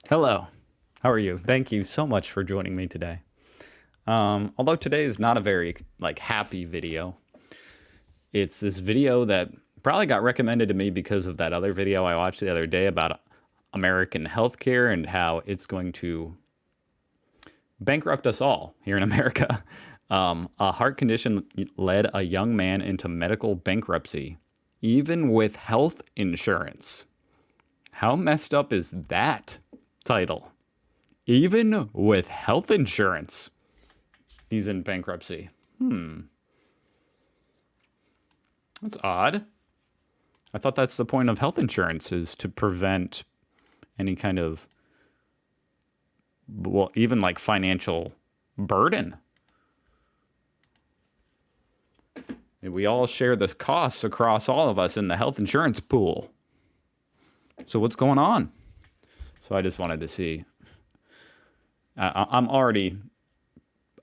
Hello. How are you? Thank you so much for joining me today. Although today is not a very happy video, it's this video that probably got recommended to me because of that other video I watched the other day about American healthcare and how it's going to bankrupt us all here in America. A heart condition led a young man into medical bankruptcy, even with health insurance. How messed up is that title? Even with health insurance, he's in bankruptcy. That's odd. I thought that's the point of health insurance, is to prevent any kind of, well, even like financial burden. We all share the costs across all of us in the health insurance pool. So what's going on? So I just wanted to see. I'm already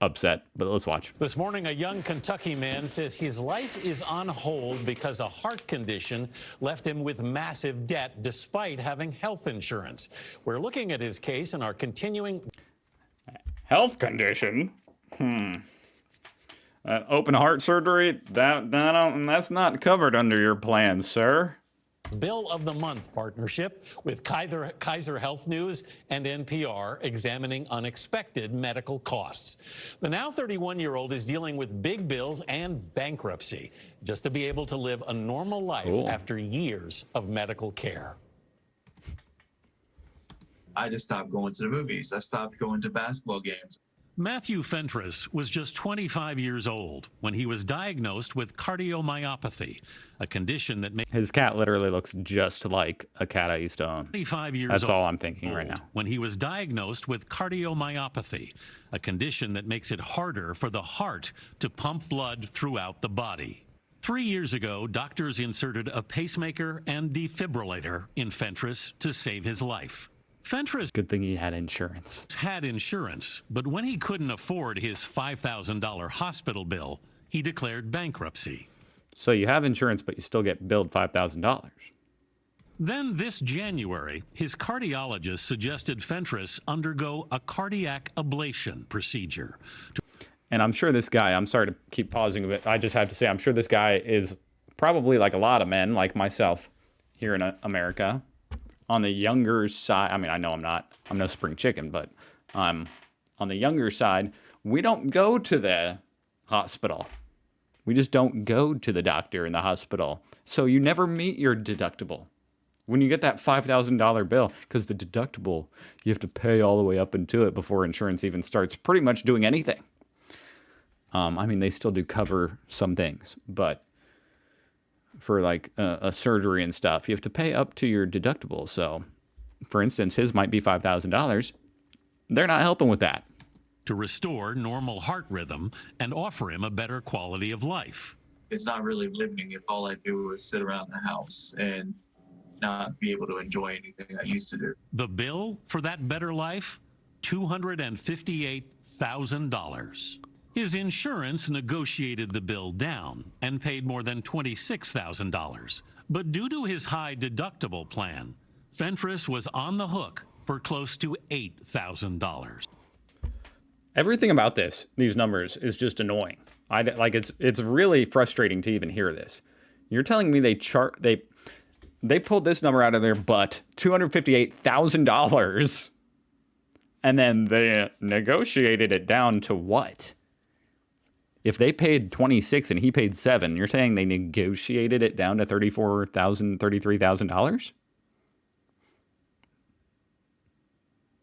upset, but let's watch. This morning, a young Kentucky man says his life is on hold because a heart condition left him with massive debt despite having health insurance. We're looking at his case and are continuing. Health condition? Open heart surgery? That's not covered under your plan, sir. Bill of the Month partnership with Kaiser Health News and NPR, examining unexpected medical costs. The now 31-year-old is dealing with big bills and bankruptcy just to be able to live a normal life after years of medical care. I just stopped going to the movies. I stopped going to basketball games. Matthew Fentress was just 25 years old when he was diagnosed with cardiomyopathy, a condition that makes His cat literally looks just like a cat I used to own. 25 years That's old all I'm thinking right now. when he was diagnosed with cardiomyopathy, a condition that makes it harder for the heart to pump blood throughout the body. 3 years ago, doctors inserted a pacemaker and defibrillator in Fentress to save his life. Fentress Good thing he had insurance. had insurance, but when he couldn't afford his $5,000 hospital bill, he declared bankruptcy. So you have insurance, but you still get billed $5,000. Then this January, his cardiologist suggested Fentress undergo a cardiac ablation procedure. And I'm sure this guy, I'm sorry to keep pausing a bit, I just have to say, I'm sure this guy is probably like a lot of men, like myself, here in America, on the younger side. I mean, I know I'm no spring chicken, but on the younger side, we don't go to the hospital. We just don't go to the doctor in the hospital. So you never meet your deductible. When you get that $5,000 bill, because the deductible, you have to pay all the way up into it before insurance even starts pretty much doing anything. I mean, they still do cover some things, but for like a surgery and stuff, you have to pay up to your deductible. So, for instance, his might be $5,000. They're not helping with that. To restore normal heart rhythm and offer him a better quality of life. It's not really living if all I do is sit around the house and not be able to enjoy anything I used to do. The bill for that better life? $258,000. His insurance negotiated the bill down and paid more than $26,000. But due to his high deductible plan, Fentress was on the hook for close to $8,000. Everything about these numbers is just annoying. It's really frustrating to even hear this. You're telling me they pulled this number out of their butt, $258,000, and then they negotiated it down to what? If they paid 26 and he paid 7, you're saying they negotiated it down to $34,000, $33,000?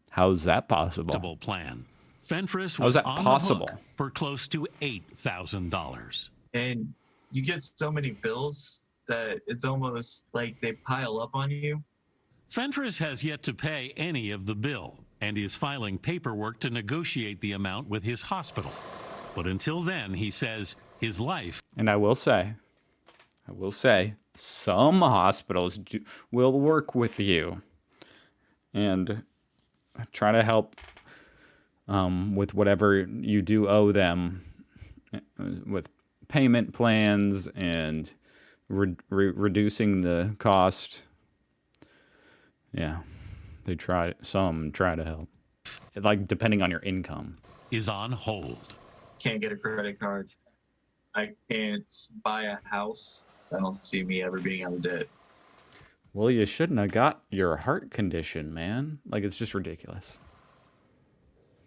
How's that possible? Plan. Fentress How's was that on possible? the hook for close to $8,000. And you get so many bills that it's almost like they pile up on you. Fentress has yet to pay any of the bill and is filing paperwork to negotiate the amount with his hospital. But until then, he says his life. And I will say, some hospitals will work with you and try to help with whatever you do owe them with payment plans and reducing the cost. Yeah, Some try to help. Like, depending on your income. Is on hold. Can't get a credit card. I can't buy a house. I don't see me ever being out of debt. Well, you shouldn't have got your heart condition, man. Like, it's just ridiculous.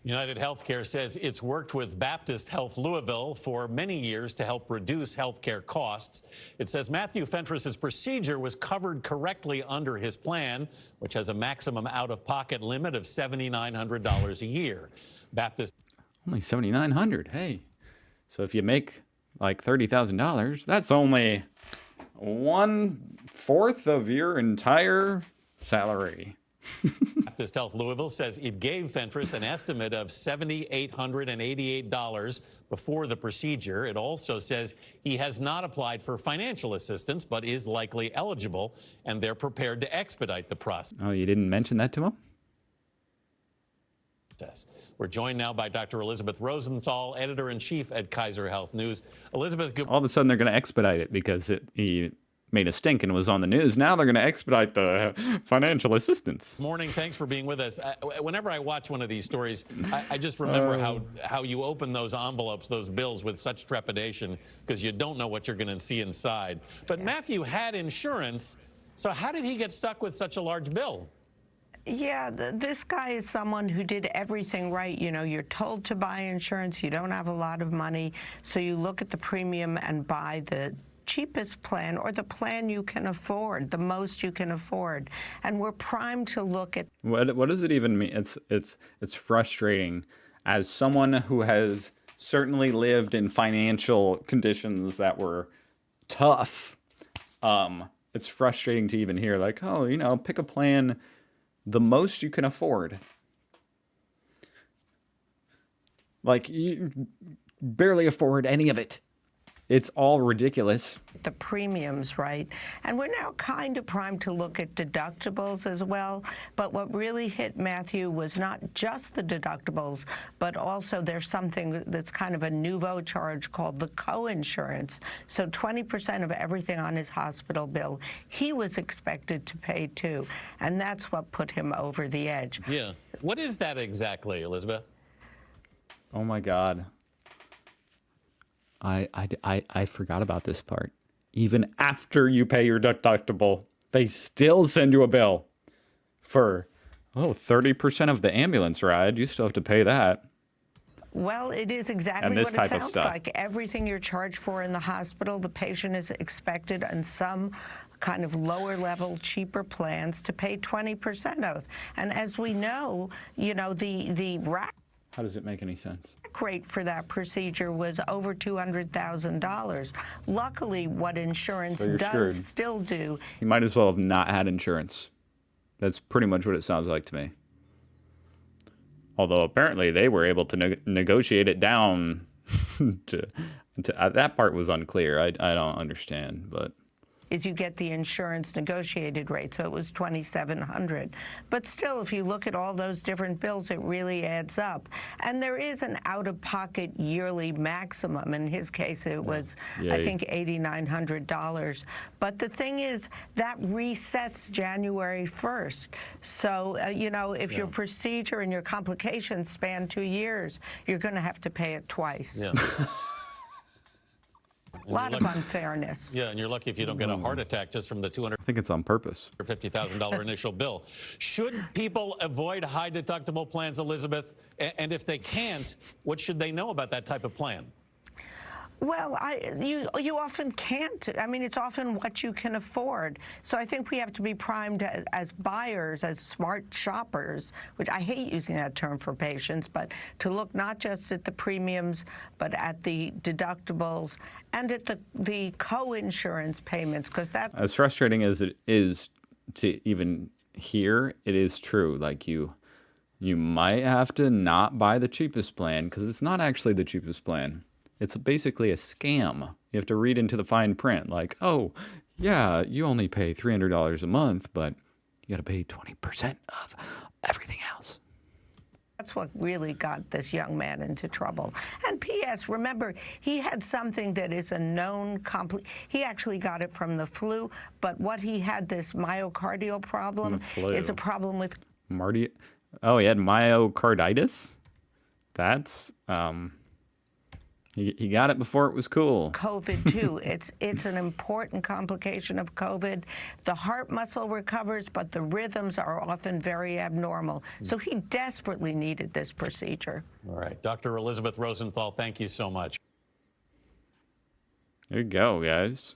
United Healthcare says it's worked with Baptist Health Louisville for many years to help reduce healthcare costs. It says Matthew Fentress's procedure was covered correctly under his plan, which has a maximum out-of-pocket limit of $7,900 a year. Baptist Only $7,900. Hey, so if you make like $30,000, that's only 1/4 of your entire salary. Baptist Health Louisville says it gave Fentress an estimate of $7,888 before the procedure. It also says he has not applied for financial assistance, but is likely eligible, and they're prepared to expedite the process. Oh, you didn't mention that to him? We're joined now by Dr. Elizabeth Rosenthal, editor-in-chief at Kaiser Health News. Elizabeth, good All of a sudden, they're going to expedite it because he made a stink and was on the news. Now they're going to expedite the financial assistance. morning. Thanks for being with us. Whenever I watch one of these stories, I just remember how you open those envelopes, those bills, with such trepidation because you don't know what you're going to see inside. But Matthew had insurance, so how did he get stuck with such a large bill? Yeah, this guy is someone who did everything right. You know, you're told to buy insurance, you don't have a lot of money, so you look at the premium and buy the cheapest plan or the plan you can afford, the most you can afford. And we're primed to look at What does it even mean? It's frustrating as someone who has certainly lived in financial conditions that were tough. It's frustrating to even hear like, oh, you know, pick a plan the most you can afford. Like, you barely afford any of it. It's all ridiculous. the premiums, right? And we're now kind of primed to look at deductibles as well. But what really hit Matthew was not just the deductibles, but also there's something that's kind of a nouveau charge called the co-insurance. So 20% of everything on his hospital bill, he was expected to pay too. And that's what put him over the edge. Yeah. What is that exactly, Elizabeth? Oh my God. I forgot about this part. Even after you pay your deductible, they still send you a bill for 30% of the ambulance ride. You still have to pay that. Well, it is exactly And this what type it of sounds stuff. like. Everything you're charged for in the hospital, the patient is expected on some kind of lower level, cheaper plans to pay 20% of. And as we know, the rack How does it make any sense? rate for that procedure was over $200,000. Luckily, what insurance So you're does screwed. still do You might as well have not had insurance. That's pretty much what it sounds like to me. Although apparently they were able to negotiate it down to that part was unclear. I don't understand, but is you get the insurance negotiated rate, so it was $2,700. But still, if you look at all those different bills, it really adds up. And there is an out-of-pocket yearly maximum. In his case, it was, I think, $8,900. But the thing is, that resets January 1st. So, if your procedure and your complications span 2 years, you're going to have to pay it twice. Yeah. A lot of unfairness. Yeah, and you're lucky if you don't get a heart attack just from the I think it's on purpose. $250,000 initial bill. Should people avoid high deductible plans, Elizabeth? And if they can't, what should they know about that type of plan? Well, you often can't. I mean, it's often what you can afford. So I think we have to be primed as buyers, as smart shoppers, which I hate using that term for patients, but to look not just at the premiums, but at the deductibles and at the co-insurance payments, because that's As frustrating as it is to even hear, it is true. Like you might have to not buy the cheapest plan because it's not actually the cheapest plan. It's basically a scam. You have to read into the fine print like, oh, yeah, you only pay $300 a month, but you got to pay 20% of everything else. That's what really got this young man into trouble. And P.S., remember, he had something that is a known he actually got it from the flu, but what he had, this myocardial problem, The flu. is a problem with Marty. Oh, he had myocarditis. That's he got it before it was cool. COVID too. It's an important complication of COVID. The heart muscle recovers, but the rhythms are often very abnormal. So he desperately needed this procedure. All right. Dr. Elizabeth Rosenthal, thank you so much. There you go, guys.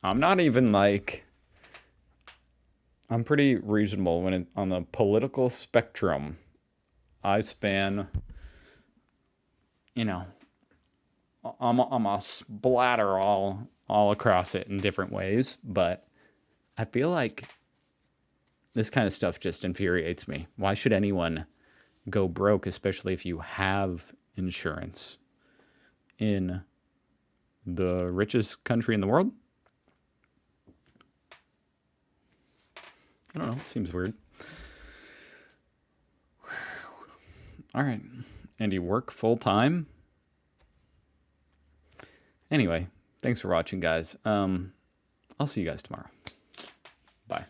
I'm not even like, I'm pretty reasonable when on the political spectrum. I span, you know, I'm a splatter all across it in different ways, but I feel like this kind of stuff just infuriates me. Why should anyone go broke, especially if you have insurance in the richest country in the world? I don't know. It seems weird. All right. And you work full time? Anyway, thanks for watching, guys. I'll see you guys tomorrow. Bye.